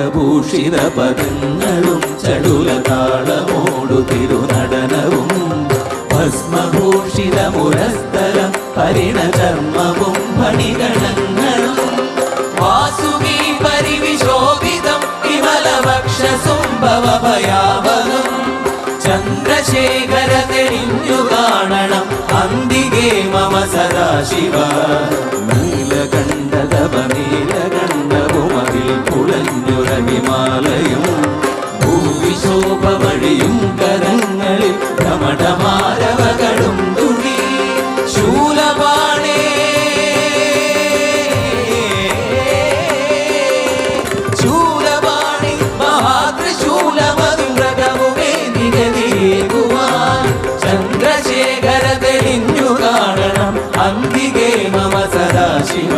നാഗഭൂഷിത പദങ്ങളും ചടുലതാളമോടു തിരുനടനവും ഭസ്മഭൂഷിത മുരസ്ഥലം പരിണചർമ്മവും ഫണിഗണങ്ങളും വാസുകി പരിവിശോഭിതം വിമലവക്ഷസുംഭവഭയാവഹം ചന്ദ്രശേഖര തെളിഞ്ഞു കാണണം അന്തികേ മമ സദാശിവ നീലകണ്ഠതപ നീലകണ്ഠവുമതിൽ പുളഞ്ഞുരഹിമാലയും ഭൂവിശോഭ വഴിയും കരങ്ങളിൽ ധമഠമാരവകളും തുണി ശൂലപാണേ ശൂലപാണി മഹാത്രിശൂലമധുരകവുമേ നിഗതിയേകുവാൻ ചന്ദ്രശേഖര തെളിഞ്ഞു കാണണം അന്തികേ മമ സദാശിവ